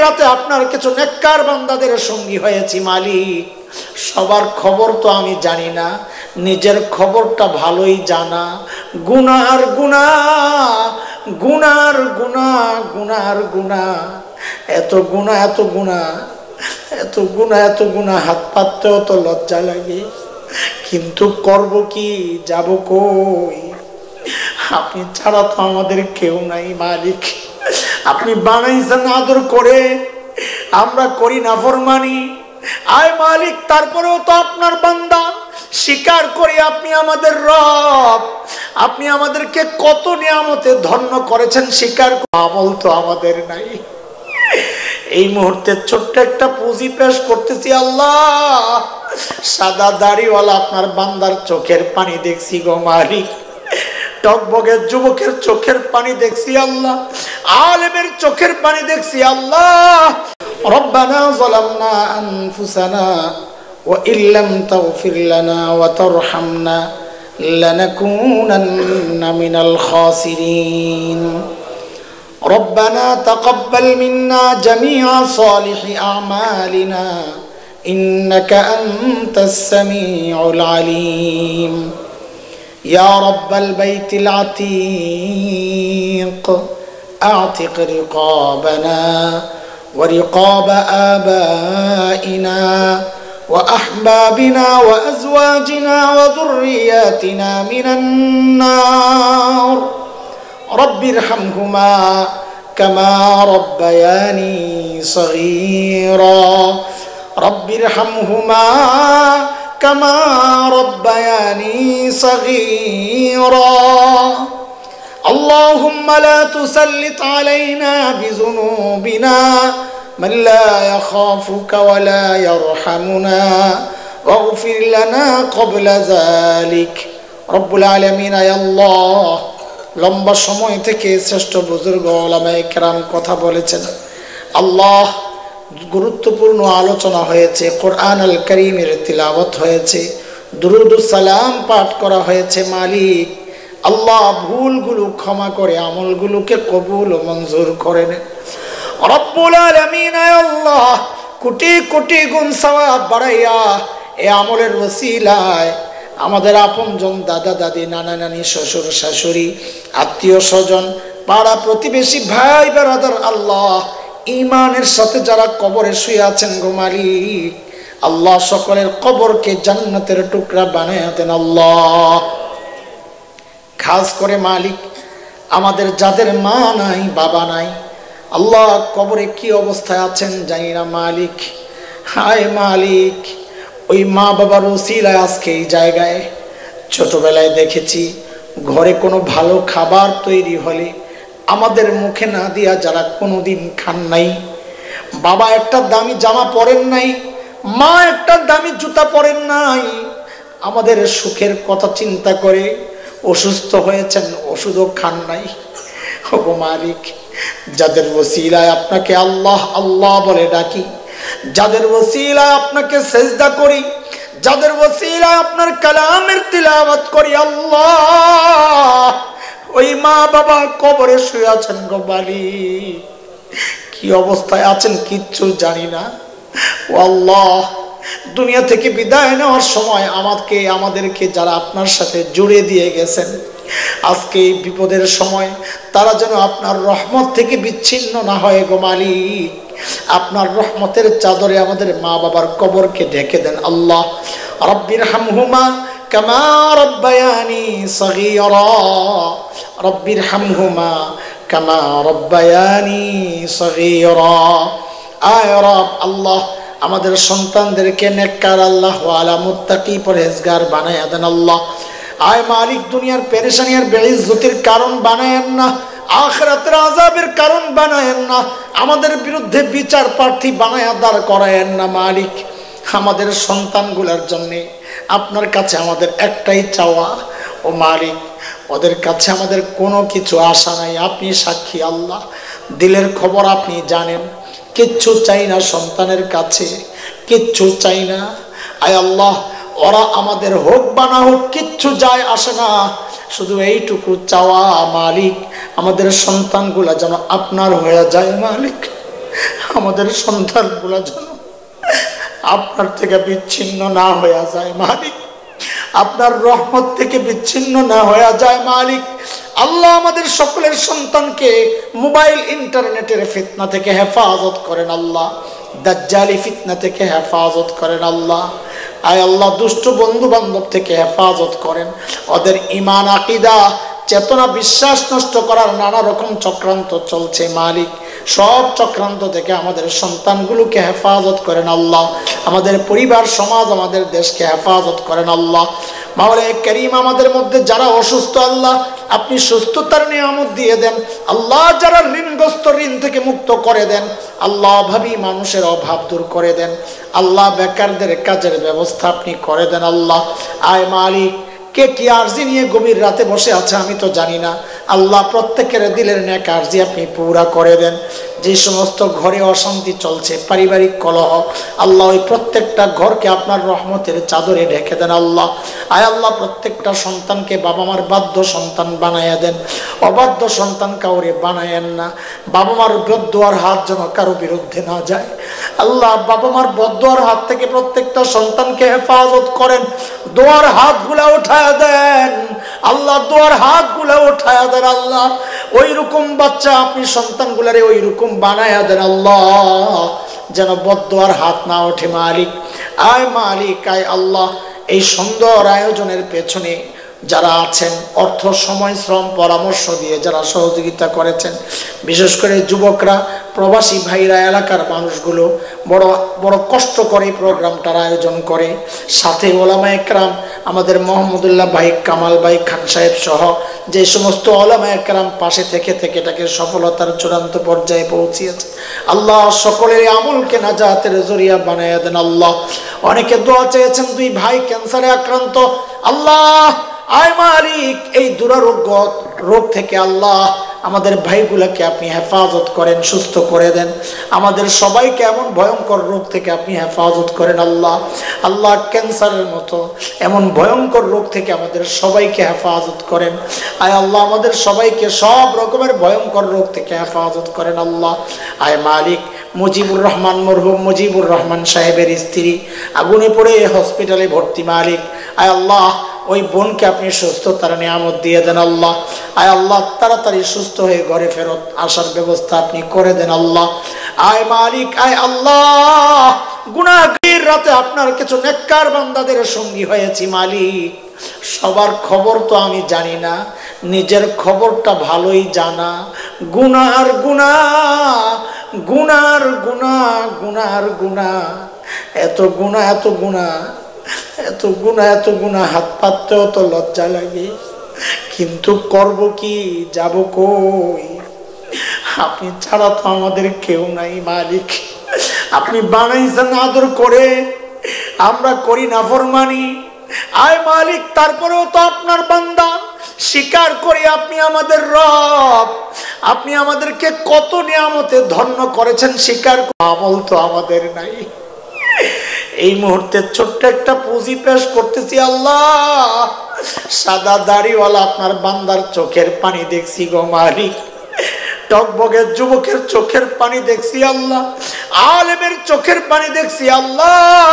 রাতে আপনার কিছু নেককার বান্দাদের সঙ্গী হয়েছি মালিক। সবার খবর তো আমি জানি না, নিজের খবরটা ভালোই জানা। গুনার গুনাহ, গুনার গুনাহ, গুনার গুনাহ, এত গুনাহ, এত গুনাহ, এত গুনাহ, এত গুনাহ, হাত পাততেও তো লজ্জা লাগে। কিন্তু করব কি, যাব কই? আপনি ছাড়া তো আমাদের কেউ নাই মালিক। আপনি বানাইছেন আদর করে, আমরা করি নাফরমানি। আয় মালিক, তারপরেও তো আপনার বান্দা, স্বীকার করি আপনি আমাদের রব। আপনি আমাদেরকে কত নিয়ামতে ধন্য করেছেন, স্বীকার আমল তো আমাদের নাই। এই মুহূর্তে ছোট্ট একটা পুঁজি পেশ করতেছি আল্লাহ। সাদা দাড়িওয়ালা আপনার বান্দার চোখের পানি দেখছি গো মালিক, টকবগের যুবকের চোখের পানি দেখছি আল্লাহ, আলেমের চোখের পানি দেখছি আল্লাহ। রব্বানা যালামনা আনফুসানা ওয়া ইল্লাম তাগফির লানা ওয়া তারহামনা লানাকুনান্না মিনাল খাসিরিন। ربنا تقبل منا جميع صالح أعمالنا إنك أنت السميع العليم يا رب البيت العتيق أعتق رقابنا ورقاب آبائنا وأحبابنا وأزواجنا وذرياتنا من النار رب ارحمهما كما ربياني صغيرا رب ارحمهما كما ربياني صغيرا اللهم لا تسلط علينا بذنوبنا من لا يخافك ولا يرحمنا واغفر لنا قبل ذلك رب العالمين يا الله। লম্বা সময় থেকে শ্রেষ্ঠ বুজুর্গ উলামায়ে কেরাম কথা বলেছেন আল্লাহ। গুরুত্বপূর্ণ আলোচনা হয়েছে, কোরআন আল কারীমের তিলাওয়াত হয়েছে, দুরুদ সালাম পাঠ করা হয়েছে মালিক। আল্লাহ ভুলগুলো ক্ষমা করে আমলগুলোকে কবুল ও মঞ্জুর করেন রব্বুল আলামিন। আল্লাহ কোটি কোটি গুণ সওয়াব বাড়াইয়া এই আমলের ওসিলায় আমাদের আপনজন, দাদা দাদি, নানা নানি, শ্বশুর শাশুড়ি, আত্মীয় স্বজন, পাড়া প্রতিবেশী, ভাই বেরাদার আল্লাহ ঈমানের সাথে যারা কবরে শুয়ে আছেন গো মালিক, আল্লাহ সকলের কবরকে জান্নাতের টুকরা বানায়া দেন আল্লাহ। খাস করে মালিক আমাদের যাদের মা নাই, বাবা নাই, আল্লাহ কবরে কি অবস্থায় আছেন জানি না মালিক। হায় মালিক, ওই মা বাবার ওসিলায় আজকে এই জায়গায়, ছোটবেলায় দেখেছি ঘরে কোনো ভালো খাবার তৈরি হলে আমাদের মুখে না দিয়া যারা কোনোদিন খান নাই, বাবা একটা দামি জামা পরেন নাই, মা একটা দামি জুতা পরেন নাই, আমাদের সুখের কথা চিন্তা করে অসুস্থ হয়েছেন, ওষুধও খান নাই। ওগো মালিক, যাদের ওসিলায় আপনাকে আল্লাহ আল্লাহ বলে ডাকি, যাদের ওসিলায় আপনাকে সেজদা করি, যাদের ওসিলায় আপনার কালামের তিলাওয়াত করি আল্লাহ, ওই মা বাবা কবরে শুয়ে আছেন গো মালিক, কি অবস্থায় আছেন কিচ্ছু জানি না। ও আল্লাহ, দুনিয়া থেকে বিদায় নেওয়ার সময় আমাদেরকে যারা আপনার সাথে জুড়ে দিয়ে গেছেন, আজকে এই বিপদের সময় তারা যেন আপনার রহমত থেকে বিচ্ছিন্ন না হয় গো মালিক। আপনার রহমতের চাদরে আমাদের মা বাবার কবরকে ঢেকে দেন আল্লাহ। রব্বিরহামহুমা কামা রব্বায়ানি সগীরা, রব্বিরহামহুমা কামা রব্বায়ানি সগীরা। আয় রব আল্লাহ, আমাদের সন্তানদেরকে নেককার আল্লাহ ওয়ালা মুত্তাকি পরহেজগার বানায়া দেন আল্লাহ। আয় মালিক, দুনিয়ার পেরেশানি আর বেইজ্জতির কারণ বানায়েন না, আখিরাতের আযাবের কারণ বানায়েন না, আমাদের বিরুদ্ধে বিচার প্রার্থী বানায়া দাঁড় করায়েন না মালিক। আমাদের সন্তানগুলোর জন্য আপনার কাছে আমাদের একটাই চাওয়া, ও মালিক, ওদের কাছে আমাদের কোনো কিছু আশা নাই, আপনি সাক্ষী আল্লাহ, দিলের খবর আপনি জানেন। কিচ্ছু চাই না সন্তানের কাছে, কিচ্ছু চাই না। আয় আল্লাহ, ওরা আমাদের হোক বা না হোক কিচ্ছু যায় আসে না, শুধু এইটুকু চাওয়া মালিক, আমাদের সন্তানগুলা যেন আপনার হয়ে যায় মালিক। আমাদের সন্তানগুলো যেন আপনার থেকে বিচ্ছিন্ন না হয়ে যায় মালিক, আপনার রহমত থেকে বিচ্ছিন্ন না হয়ে যায় মালিক। আল্লাহ আমাদের সকলের সন্তানকে মোবাইল ইন্টারনেটের ফিতনা থেকে হেফাজত করেন আল্লাহ, দাজ্জালি ফিতনা থেকে হেফাজত করেন আল্লাহ। আয় আল্লাহ দুষ্ট বন্ধু বান্ধব থেকে হেফাজত করেন। ওদের ঈমান আকীদা চেতনা বিশ্বাস নষ্ট করার নানা রকম চক্রান্ত চলছে মালিক, সব চক্রান্ত থেকে আমাদের সন্তানগুলোকে হেফাজত করেন আল্লাহ। আমাদের পরিবার সমাজ আমাদের দেশকে হেফাজত করেন আল্লাহ। মাওলা কারীম আমাদের মধ্যে যারা অসুস্থ আল্লাহ আপনি সুস্থতার নিয়ামত দিয়ে দেন আল্লাহ। যারা ঋণগ্রস্ত ঋণ থেকে মুক্ত করে দেন আল্লাহ। অভাবী মানুষের অভাব দূর করে দেন আল্লাহ। বেকারদের কাজের ব্যবস্থা আপনি করে দেন আল্লাহ। আয় মালিক, কে কি আরজি নিয়ে গভীর রাতে বসে আছে আমি তো জানি না আল্লাহ। প্রত্যেকের দিলের নেক আরজি আপনি পুরা করে দেন। যে সমস্ত ঘরে অশান্তি চলছে, পারিবারিক কলহ আল্লাহ, ওই প্রত্যেকটা ঘরকে আপনার রহমতের চাদরে ঢেকে দেন আল্লাহ। আয় আল্লাহ প্রত্যেকটা সন্তানকে বাবা মার বাধ্য সন্তান বানাইয়া দেন, অবাধ্য সন্তান কাউরে বানায়েন না। বাবা মার বদদুয়ার হাত যেন কারো বিরুদ্ধে না যায় আল্লাহ। বাবা মার বদদুয়ার হাত থেকে প্রত্যেকটা সন্তানকে হেফাজত করেন। দোয়ার হাতগুলা উঠায়া দেন আল্লাহ, দোয়ার হাতগুলা উঠায়া দেন আল্লাহ। ওই রকম বাচ্চা আপনি সন্তানগুলারে ওই রকম বানায়া দেন আল্লাহ, যেন বদদুয়ার হাত না ওঠে মালিক। আয় মালিক, আয় আল্লাহ, এই সুন্দর আয়োজনের পেছনে যারা আছেন, অর্থ সময় শ্রম পরামর্শ দিয়ে যারা সহযোগিতা করেছেন, বিশেষ করে যুবকরা, প্রবাসী ভাইরা, এলাকার মানুষগুলো বড় বড় কষ্ট করে প্রোগ্রামটার আয়োজন করে। সাথে ওলামায়ে কেরাম আমাদের মোহাম্মদুল্লাহ ভাই, কামাল ভাই, খান সাহেব সহ যে সমস্ত ওলামায়ে কেরাম পাশে থেকে এটাকে সফলতার চূড়ান্ত পর্যায়ে পৌঁছিয়েছে আল্লাহ। সকলের আমলকে নাজাতের জরিয়া বানায়া দেন আল্লাহ। অনেকে দোয়া চেয়েছেন, দুই ভাই ক্যান্সারে আক্রান্ত আল্লাহ। আয় মালিক, এই দুরারোগ্য রোগ থেকে আল্লাহ আমাদের ভাইগুলাকে আপনি হেফাজত করেন, সুস্থ করে দেন। আমাদের সবাইকে এমন ভয়ঙ্কর রোগ থেকে আপনি হেফাজত করেন আল্লাহ। আল্লাহ ক্যান্সারের মতো এমন ভয়ঙ্কর রোগ থেকে আমাদের সবাইকে হেফাজত করেন। আয় আল্লাহ আমাদের সবাইকে সব রকমের ভয়ঙ্কর রোগ থেকে হেফাজত করেন আল্লাহ। আয় মালিক, মুজিবুর রহমান, মরহুম মুজিবুর রহমান সাহেবের স্ত্রী আগুনে পড়ে হসপিটালে ভর্তি মালিক। আয় আল্লাহ ওই বোনকে আপনি সুস্থতার নিয়ামত দিয়ে দেন আল্লাহ। আয় আল্লাহ তাড়াতাড়ি সুস্থ হয়ে ঘরে ফেরত আসার ব্যবস্থা আপনি করে দেন আল্লাহ। আয় মালিক, আয় আল্লাহ, গুনাহগার রাতে আপনার কিছু নেককার বান্দাদের সঙ্গী হয়েছি মালিক। সবার খবর তো আমি জানি না, নিজের খবরটা ভালোই জানা। গুনার গুনাহ, গুনার গুনাহ, গুনার গুনাহ, এত গুনাহ, এত গুনাহ, এত গুনাহ, এত গুনাহ, হাত পাততেও তো লজ্জা লাগে, কিন্তু করব কি, যাব কই? আপনি ছাড়া তো আমাদের কেউ নাই মালিক। আপনি বানাইছেন আদর করে, আমরা করি নাফরমানি। আয় মালিক, তারপরেও তো আপনার বান্দা, স্বীকার করি আপনি আমাদের রব। আপনি আমাদেরকে কত নিয়ামতে ধন্য করেছেন, স্বীকার আমল তো আমাদের নাই। এই মুহূর্তে ছোট্ট একটা পুঁজি পেশ করতেছি আল্লাহ। সাদা দাড়িওয়ালা আপনার বান্দার চোখের পানি দেখছি গো মালিক, টকবগের যুবকের চোখের পানি দেখছি আল্লাহ, আলেমের চোখের পানি দেখছি আল্লাহ।